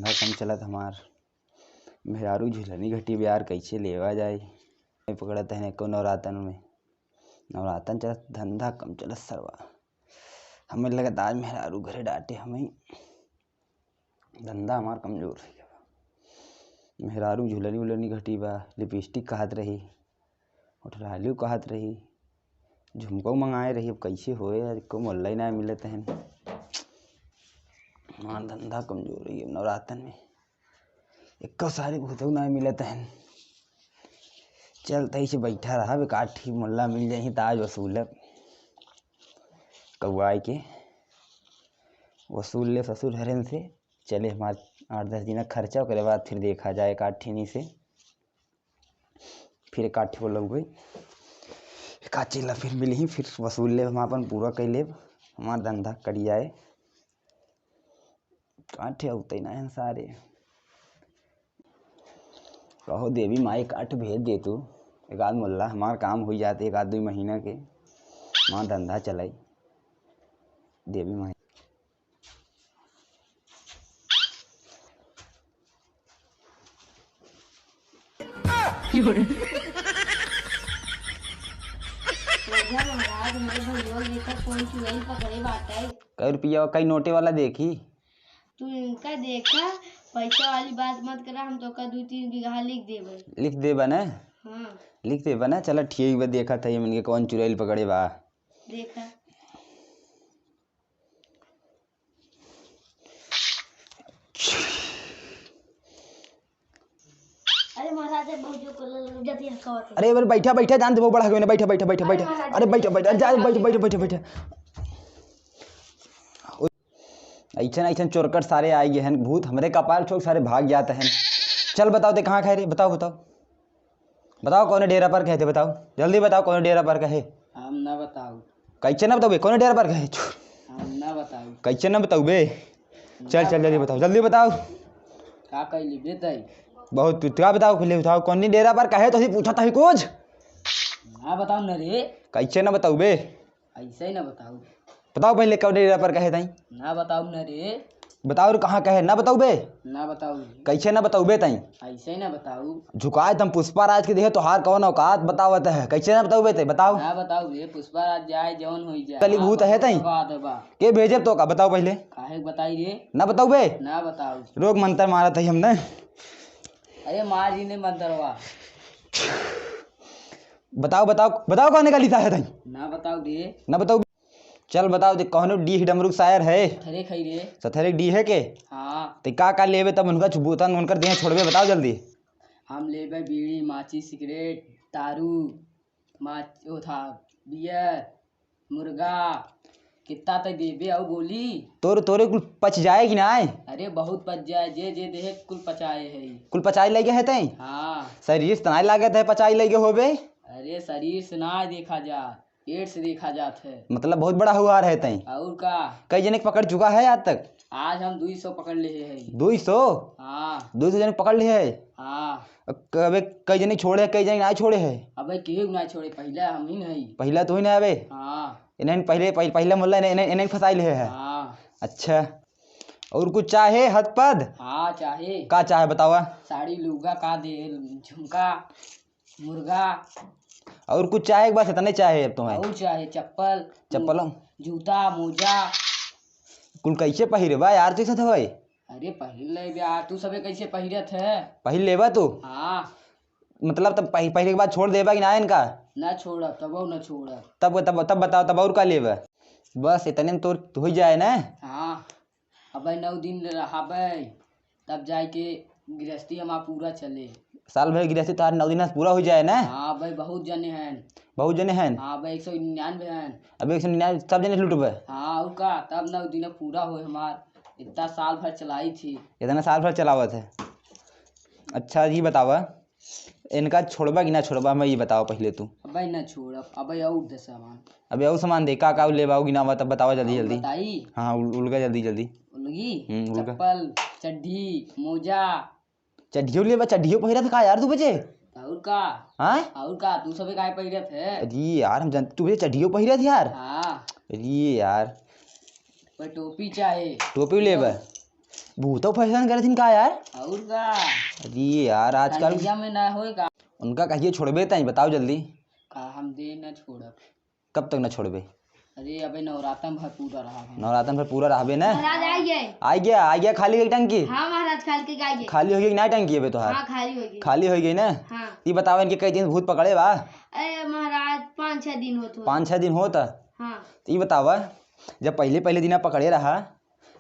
धंधा कम चलत हमार। मेहरारू झुलनी घटी बिहार कैसे लेवा जाए। पकड़त है को नवरातन में, नवरातन चलत धंधा कम चलत सरवा। हमें लगत आज मेहरारू घरे डांटे हमें, धंधा हमार कमजोर है। मेहरारू झुलनी उलनी घटी बा, लिपस्टिक कहत रही, होठलालियो कहत रही, झुमको मंगाए रही। अब कैसे होए यार, को मोल्ला ही ना मिलत है। हमार धंधा कमजोर है नवरातन में, एक सारी भूतऊ ना मिलत है। चल तही से बैठा रहा, बेकार ठीक मोल्ला मिल जाही तो आज वसूलब। कौआई के वसूल ले ससुर हरन से, चले हमारे 8-10 दिन का खर्चा, उसके बाद फिर देखा जाए काठीनी से। फिर काठी को लग गई काची ला, फिर मिली फिर वसूल ले हम अपन पूरा कर ले, हमार धंधा करी जाए। काठे उतई ना है सारे, कहो देवी माई काठ भेज दे तू एक आध मोल्ला, हमार काम हो जाते 1-2 महीना के, हमार धंधा चलाई देवी माई। कई रुपया कई नोटे वाला देखी तू इनका देखा, पैसा वाली बात मत करा। हम तो का 2-3 बीघा लिख देबा ना। हाँ लिख देबा ना, चला ठीक बा। देखा था ये मन के कौन चुड़ैल पकड़े बा। देखा अरे महाराज अरे बार बैठा बैठा जान दे, वो बड़ा है बैठा बैठा बैठा बैठा। अरे बैठा बैठा जा, बैठा बैठा बैठा बैठा। ऐसा ऐसा चोरकट सारे आए गए हैं, भूत हमरे कपाल छोड़ सारे भाग जाते हैं। चल बताओ ते कहाँ कहे रे, बताओ बताओ बताओ कौन डेरा पर कहे थे, बताओ जल्दी बताओ कौन डेरा पर कहे। हम ना बताओ। कैसे ना बताओ बे, कौन डेरा पर कहे। हम ना बताओ। कैसे ना बताओ बे, चल चल जल्दी बताओ, जल्दी बताओ। का कैली बेतई बहुत क्या बताओ, खुले बताओ कौन डेरा पर कहे, तो पूछा था कुछ ना बताओ न रे। कैसे ना बताओ बे, ऐसे ही ना बताओ। बताओ पहले कौन डेरा पर कहे ताई, ना बताओ न रे। बताओ रे कहाँ कहे, ना बताओ बे। ना बताओ। कैसे ना बताओ बे ताई, ऐसे ही ना बताओ। झुकाए तुम पुष्पा राज के देखे तो हार कौन औकात बतावत है। कैसे ना बताओ बे ताई, बताओ। ना बताओ रे, पुष्पा राज जाए जौन हो जाए। कली भूत है ताई दबा के भेजे तो का, बताओ पहले। काहे बताई रे। ना बताओ बे। ना बताओ। रोग मंत्र मारा था हमने। अरे मार जी ने मंत्रवा। बताओ बताओ बताओ कौन का लिखा है ताई। ना बताओ रे। ना बताओ। चल बताओ, कौन डी डमरू शायर है। थरे खई रे। सथरे डी है के। हाँ ते का लेवे तब उनका चुबूतन उनकर देह छोड़बे, बताओ जल्दी। हम लेबे बीड़ी माची सिगरेट दारू वो था बियर मुर्गा कितना तक देबे आओ बोली। तोरे कुल पच जाए कि ना। अरे बहुत पच जाए, जे जे देहे कुल पचाए है। कुल पचाई लगे है तई। हाँ शरीर तना लागत है पचाई लगे होबे। अरे शरीर से ना देखा जा, पेट से देखा जात है। मतलब बहुत बड़ा हुआ है तई। और का कई जने पकड़ चुका है आज तक। आज हम 200 पकड़ ले है। 200 हाँ 200 जने पकड़ लिए है। हाँ अबे कई जने छोड़े कई जने ना छोड़े है। अबे केहू ना छोड़े, पहले हम ही नहीं। पहला तो ही ना अबे। हाँ इन्हें पहले मुल्ला इन्हें फंसाई ले है। हाँ अच्छा, और कुछ चाहे हद पद। हाँ चाहे का चाहे बतावा। साड़ी लुगा का दे, झुमका मुर्गा। और कुछ चाहे बस इतने चाहे अब तुम्हें। और चाहे चप्पल चप्पलों जूता मोजा। कुल कैसे पहिरे बा यार तू साथ भाई। अरे पहिर ले यार, तू सबे कैसे पहिरत है। पहिर लेबा तू। हाँ मतलब तब पहले के बाद छोड़ देबा कि ना इनका। ना छोड़ा तब न छोड़ा। तब बताओ तब और का लेबा। बस इतने में तो हो जाए ना। हाँ अबे 9 दिन रहबे तब जाए के गृहस्थी हमारा पूरा चले। साल भर गृहस्थी तार 9 दिन पूरा हो जाए ना। हाँ भाई बहुत जने हैं। बहुत जने हैं। हाँ भाई 199 हैं। अब 199 सब जने लुटबे। हाँ और का तब 9 दिन पूरा हो हमार। इतना साल भर चलाई थी। इतना साल भर चलावत है। अच्छा ये बतावा, इनका छोड़बा कि ना छोड़बा, मैं ये बताओ पहले तू। अबे न छोड़, अबे और दे सामान। अबे और सामान दे का लेबा कि ना तब बतावा जल्दी जल्दी। बताई हाँ उलगा जल्दी जल्दी। उलगी उलगा। चप्पल चड्ढी मोजा। चड्ढियों लेबा, चड्ढियों पहिरा था का यार तू बचे। और का। हाँ और का तू सबे काय पहिरत है। अरे यार हम जानते तू बचे चड्ढियों पहिरा थी यार। हाँ अरे यार पर टोपी चाहे। टोपी लेबा। भूतो फैशन करे थी का यार। और का अरे यार आजकल ठंडिया में ना होए का उनका कहिए छोड़बे तई बताओ जल्दी। का हम दे न छोड़ब। कब तक न छोड़बे? अरे अबे नवरातन भर पूरा रहा है। नवरातन पर पूरा रहबे ना। महाराज आइए। आ गया खाली गई टंकी। हाँ महाराज खाल के गाइए। खाली हो गई कि ना टंकी अबे तोहार? हाँ खाली होगी। खाली हो गई ना। हाँ। ये बताओ इनके कई दिन भूत पकड़े बा? अरे महाराज 5-6 दिन होते। 5-6 दिन होता। हाँ। तो ये बतावा जब पहले दिन पकड़े रहा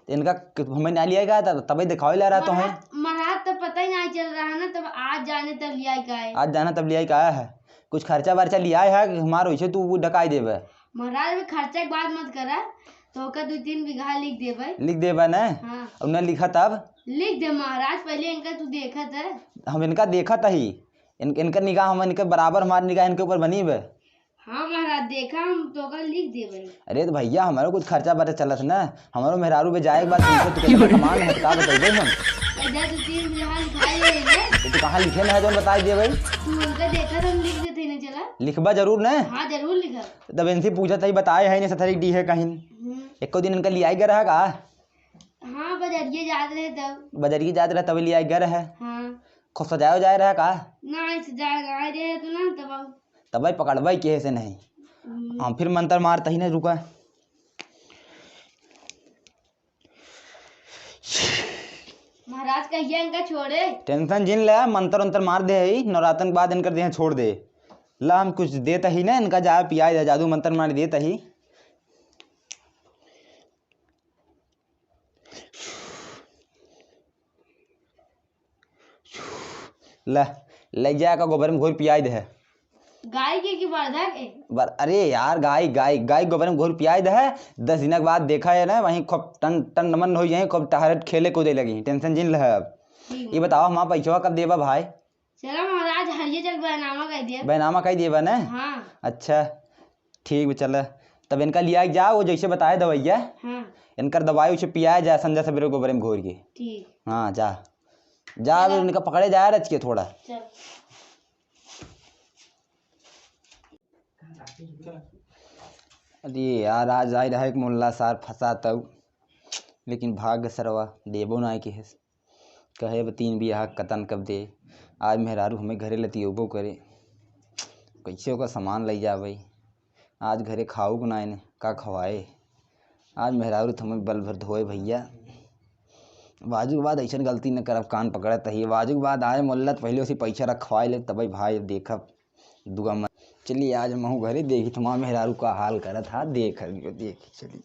तो इनका हमें ना लिया गया था तभी दिखाओ ला रहा तो है। महाराज तो पता ही नहीं चल रहा है ना, तब आज जाने तब लिया का है। आज जाना तब लिया का है। कुछ खर्चा वर्चा लिया है कि हमारे वैसे तू वो डकाई देवे? महाराज में खर्चा की बात मत करा, तो का 2-3 बीघा लिख देवे। लिख देवे ना। हाँ। और न लिखा तब लिख दे महाराज, पहले इनका तू देखा था। हम इनका देखा था ही इनका निगाह हम इनके बराबर हमारी निगाह इनके ऊपर बनी बे। हाँ महाराज देखा हम तो का लिख देवे। अरे तो भैया हमारा कुछ खर्चा वर्चा चलत ना, हमारो मेहरारू पे जाए के बाद तो कितना सामान है बता बताइए हम। इधर 2-3 बीघा लिखाई है। तो कहाँ लिखे ना है जो बता दिए भाई। तू उनका देखा तो हम लिख देते ना। चला लिखबा जरूर ना। हाँ जरूर लिखा। तब इनसे पूछा था बताए है नहीं सथरी डी है कहीं। एक दिन इनका लिया गया रहा का? हाँ बजरिए जात रहे तब। बजरिए जात रहा तब लिया गया है। हाँ। खूब सजाया जाए रहा का? ना सजा रहे तो ना तब तब भाई पकड़वाई के से नहीं हम फिर मंत्र मारता ही नहीं रुका। महाराज कहिए इनका छोड़े। टेंशन जिन ले मंत्र उंतर मार दे ही नवरातन के बाद इनकर दे छोड़ दे ला हम कुछ देता ही ना इनका जा पिया जादू मंत्र मार देता ही। ले जाकर गोबर में घोर पियाई दे। गाय के बाधा के अरे यार गाय गोबर में घोर पियाई दे। 10 दिन के बाद देखा है ना वहीं खूब टन नमन हो जाए खूब टहरट खेले कूदे लगी। टेंशन जिन ले अब ये बताओ हमारा पैसा कब देबा भाई? चलो महाराज हरिये चल बैनामा कह दिया। बैनामा कह देबा ना। हाँ। अच्छा ठीक है चल तब इनका लिया जा वो जैसे बताए दवाइया। हाँ। इनकर दवाई उसे पियाया जाए संजय सवेरे गोबर में घोर के। ठीक। हाँ जा जा इनका पकड़े जाए रच के थोड़ा। चल। अरे यार आज आई रहा एक मुल्ला सार फंसा तब लेकिन भाग्य सरवा देबो ना के कहे 3 बियाह कतन कब दे। आज मेहरारू हमें घरे लतियोबो करे कैसे ओका सामान ले जा भाई। आज घरे खाऊ को ना इन्हें का खवाए। आज मेहरारू तो हमें बल भर धोए भैया। बाजू के बाद ऐसा गलती न करब कान पकड़त ही। बाजू के बाद आए मुल्लत पहले उसी पैसा रखवाए ले तब भाई देखब दुआ मत। चलिए आज महू घरे देखी तुम्हारा मेहरारू का हाल करत हा देख चलिए।